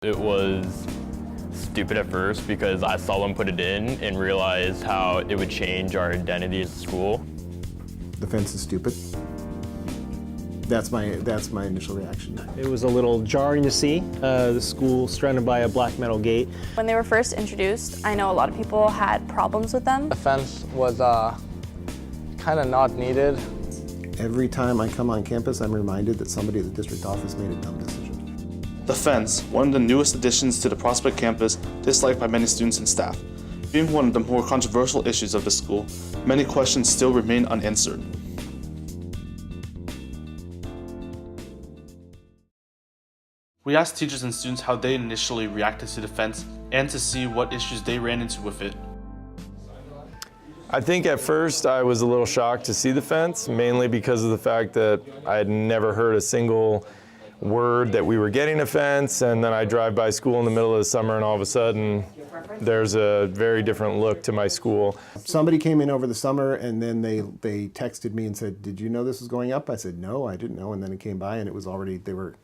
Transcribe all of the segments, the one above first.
It was stupid at first because I saw them put it in and realized how it would change our identity as a school. The fence is stupid. That's my initial reaction. It was a little jarring to see the school surrounded by a black metal gate. When they were first introduced, I know a lot of people had problems with them. The fence was kind of not needed. Every time I come on campus, I'm reminded that somebody at the district office made a dumb decision. The fence, one of the newest additions to the Prospect campus, disliked by many students and staff. Being one of the more controversial issues of the school, many questions still remain unanswered. We asked teachers and students how they initially reacted to the fence and to see what issues they ran into with it. I think at first I was a little shocked to see the fence, mainly because of the fact that I had never heard a single word that we were getting a fence, and then I drive by school in the middle of the summer and all of a sudden there's a very different look to my school. Somebody came in over the summer and then they texted me and said, "Did you know this was going up?" I said, "No, I didn't know," and then it came by and it was already, they were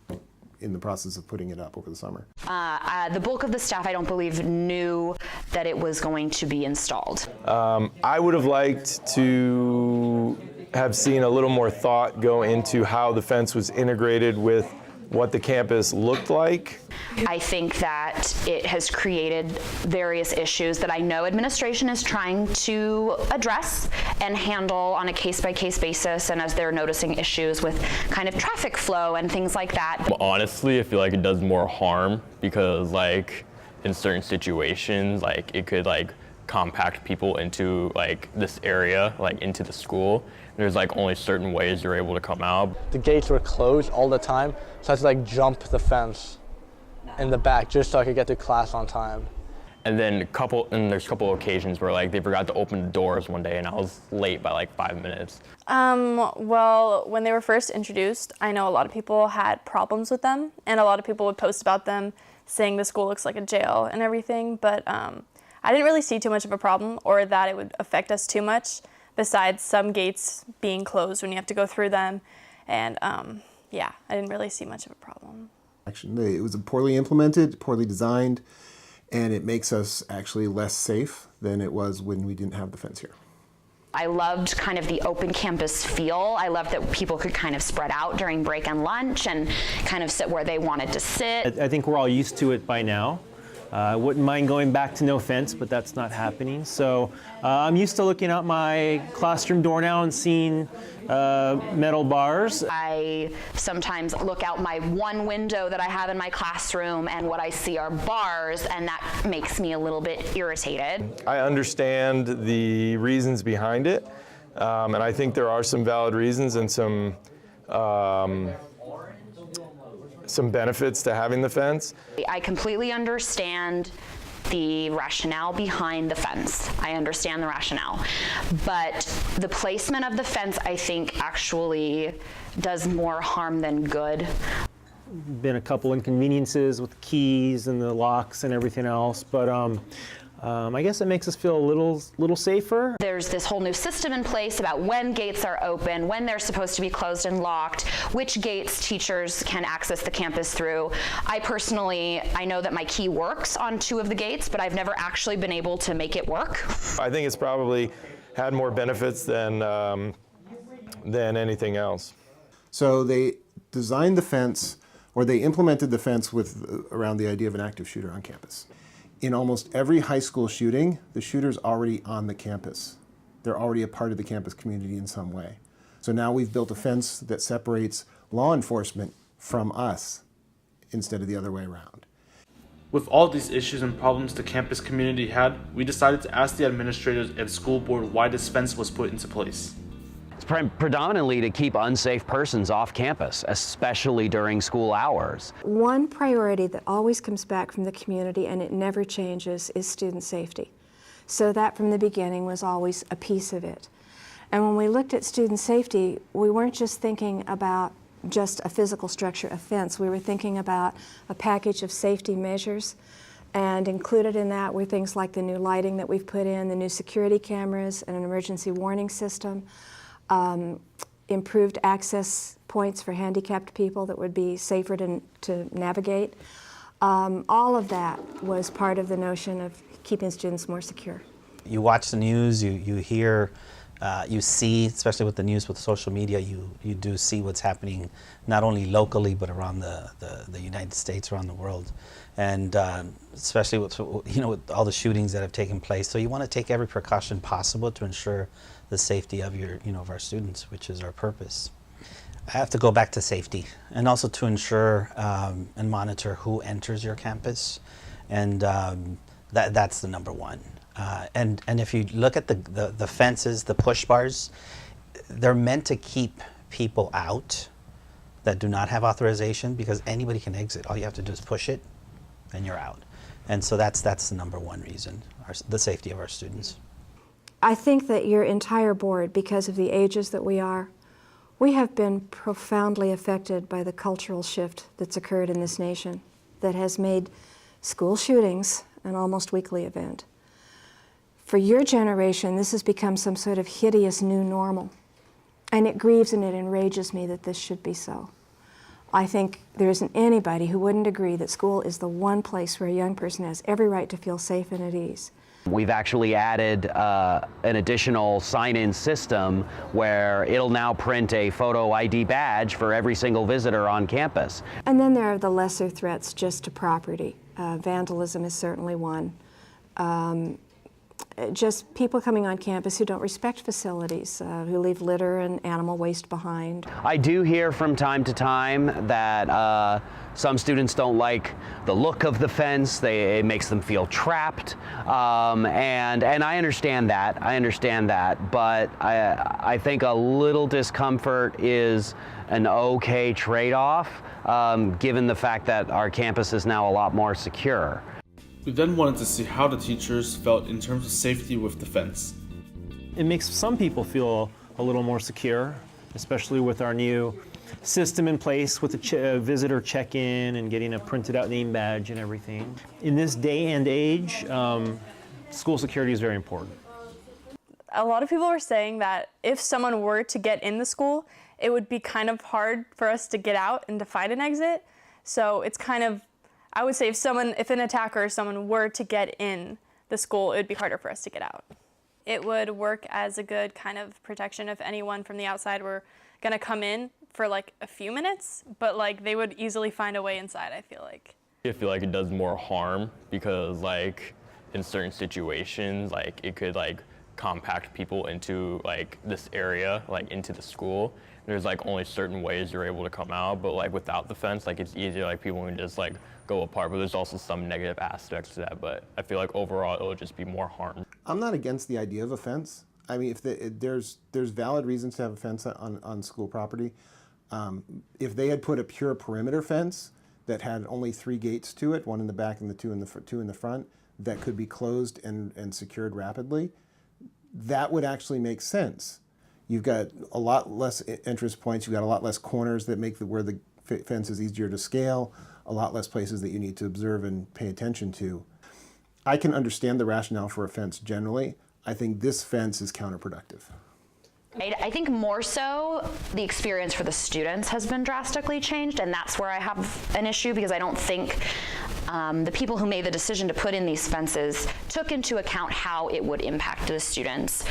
in the process of putting it up over the summer. The bulk of the staff, I don't believe, knew that it was going to be installed. I would have liked to have seen a little more thought go into how the fence was integrated with what the campus looked like. I think that it has created various issues that I know administration is trying to address and handle on a case-by-case basis, and as they're noticing issues with kind of traffic flow and things like that. Honestly, I feel like it does more harm because like in certain situations, like it could like compact people into like this area, like into the school. There's like only certain ways you're able to come out. The gates were closed all the time, so I had to like jump the fence in the back just so I could get to class on time. And then there's a couple occasions where like they forgot to open the doors one day and I was late by like 5 minutes. Well, when they were first introduced, I know a lot of people had problems with them, and a lot of people would post about them saying the school looks like a jail and everything, but I didn't really see too much of a problem or that it would affect us too much, besides some gates being closed when you have to go through them. And yeah, I didn't really see much of a problem. It was poorly implemented, poorly designed, and it makes us actually less safe than it was when we didn't have the fence here. I loved kind of the open campus feel. I loved that people could kind of spread out during break and lunch and kind of sit where they wanted to sit. I think we're all used to it by now. I wouldn't mind going back to no fence, but that's not happening. So I'm used to looking out my classroom door now and seeing metal bars. I sometimes look out my one window that I have in my classroom and what I see are bars, and that makes me a little bit irritated. I understand the reasons behind it, and I think there are some valid reasons and some benefits to having the fence. I completely understand the rationale behind the fence. I understand the rationale. But the placement of the fence, I think, actually does more harm than good. Been a couple inconveniences with keys and the locks and everything else, but I guess it makes us feel a little safer. There's this whole new system in place about when gates are open, when they're supposed to be closed and locked, which gates teachers can access the campus through. I know that my key works on 2 of the gates, but I've never actually been able to make it work. I think it's probably had more benefits than anything else. So they designed the fence, or they implemented the fence around the idea of an active shooter on campus. In almost every high school shooting, the shooter's already on the campus. They're already a part of the campus community in some way. So now we've built a fence that separates law enforcement from us instead of the other way around. With all these issues and problems the campus community had, we decided to ask the administrators and school board why this fence was put into place. Predominantly to keep unsafe persons off campus, especially during school hours. One priority that always comes back from the community, and it never changes, is student safety. So that from the beginning was always a piece of it. And when we looked at student safety, we weren't just thinking about just a physical structure, a fence. We were thinking about a package of safety measures, and included in that were things like the new lighting that we've put in, the new security cameras, and an emergency warning system. Improved access points for handicapped people that would be safer to navigate. All of that was part of the notion of keeping students more secure. You watch the news, you hear, you see, especially with the news, with social media, you do see what's happening not only locally but around the United States, around the world, and especially with with all the shootings that have taken place. So you want to take every precaution possible to ensure the safety of of our students, which is our purpose. I have to go back to safety, and also to ensure and monitor who enters your campus, and that's the number one. And if you look at the fences, the push bars, they're meant to keep people out that do not have authorization, because anybody can exit. All you have to do is push it, and you're out. And so that's the number one reason, the safety of our students. I think that your entire board, because of the ages that we are, we have been profoundly affected by the cultural shift that's occurred in this nation that has made school shootings an almost weekly event. For your generation, this has become some sort of hideous new normal, and it grieves and it enrages me that this should be so. I think there isn't anybody who wouldn't agree that school is the one place where a young person has every right to feel safe and at ease. We've actually added an additional sign-in system where it'll now print a photo ID badge for every single visitor on campus. And then there are the lesser threats just to property. Vandalism is certainly one. Just people coming on campus who don't respect facilities, who leave litter and animal waste behind. I do hear from time to time that some students don't like the look of the fence. It makes them feel trapped, and I understand that. But I think a little discomfort is an okay trade-off, given the fact that our campus is now a lot more secure. We then wanted to see how the teachers felt in terms of safety with the fence. It makes some people feel a little more secure, especially with our new system in place with the visitor check-in and getting a printed out name badge and everything. In this day and age, school security is very important. A lot of people were saying that if someone were to get in the school, it would be kind of hard for us to get out and to find an exit. So it's kind of, I would say if an attacker or someone were to get in the school, it would be harder for us to get out. It would work as a good kind of protection if anyone from the outside were gonna come in for like a few minutes, but like they would easily find a way inside, I feel like. I feel like it does more harm because like in certain situations, like it could like compact people into like this area, like into the school. There's like only certain ways you're able to come out, but like without the fence, like it's easier, like people can just like go apart, but there's also some negative aspects to that. But I feel like overall it'll just be more harm. I'm not against the idea of a fence. I mean, if there's valid reasons to have a fence on school property. If they had put a pure perimeter fence that had only 3 gates to it, 1 in the back and the 2 in the front, that could be closed and secured rapidly, that would actually make sense. You've got a lot less entrance points, you've got a lot less corners that make where the fence is easier to scale, a lot less places that you need to observe and pay attention to. I can understand the rationale for a fence generally. I think this fence is counterproductive. I think more so the experience for the students has been drastically changed, and that's where I have an issue, because I don't think the people who made the decision to put in these fences took into account how it would impact the students.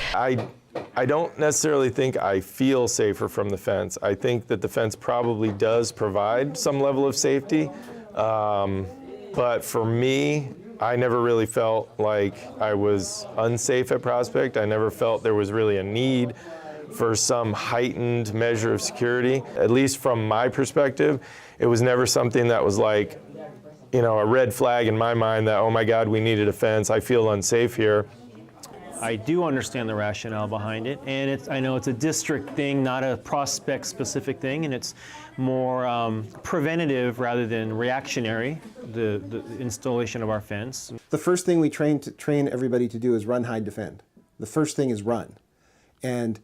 I don't necessarily think I feel safer from the fence. I think that the fence probably does provide some level of safety, but for me, I never really felt like I was unsafe at Prospect. I never felt there was really a need for some heightened measure of security. At least from my perspective, it was never something that was like, a red flag in my mind that, oh my God, we needed a fence, I feel unsafe here. I do understand the rationale behind it, and I know it's a district thing, not a Prospect-specific thing, and it's more preventative rather than reactionary, the installation of our fence. The first thing we train everybody to do is run, hide, defend. The first thing is run. And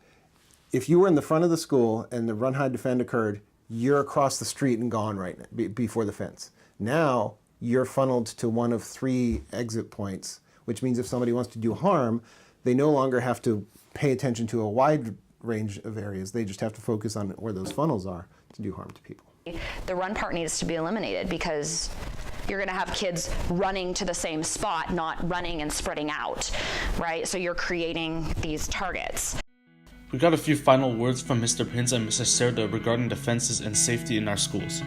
if you were in the front of the school and the run, hide, defend occurred, you're across the street and gone right now, before the fence. Now, you're funneled to one of 3 exit points, which means if somebody wants to do harm, they no longer have to pay attention to a wide range of areas. They just have to focus on where those funnels are to do harm to people. The run part needs to be eliminated, because you're going to have kids running to the same spot, not running and spreading out, right? So you're creating these targets. We got a few final words from Mr. Prince and Mr. Cerda regarding the fences and safety in our schools.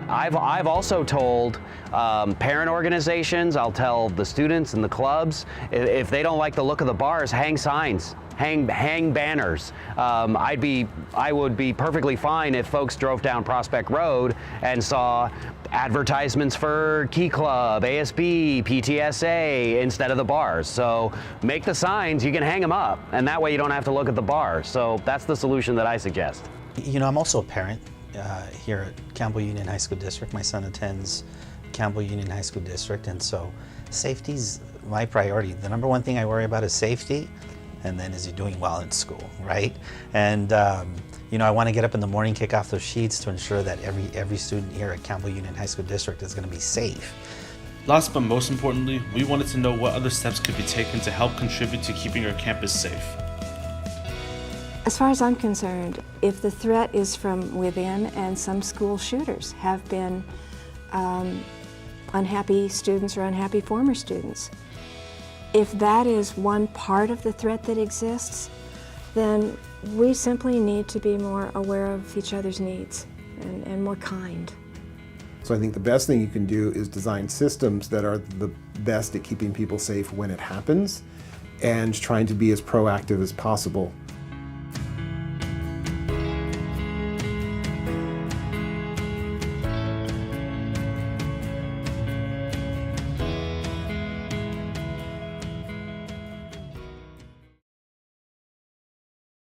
I've also told parent organizations, I'll tell the students and the clubs, if they don't like the look of the bars, hang signs, hang banners. I would be perfectly fine if folks drove down Prospect Road and saw advertisements for Key Club, ASB, PTSA instead of the bars. So make the signs, you can hang them up, and that way you don't have to look at the bars. So that's the solution that I suggest. You know, I'm also a parent here at Campbell Union High School District. My son attends Campbell Union High School District, and so safety's my priority. The number one thing I worry about is safety, and then is he doing well in school, right? And you know, I want to get up in the morning, kick off those sheets to ensure that every student here at Campbell Union High School District is going to be safe. Last but most importantly, we wanted to know what other steps could be taken to help contribute to keeping our campus safe. As far as I'm concerned, if the threat is from within, and some school shooters have been unhappy students or unhappy former students, if that is one part of the threat that exists, then we simply need to be more aware of each other's needs and more kind. So I think the best thing you can do is design systems that are the best at keeping people safe when it happens, and trying to be as proactive as possible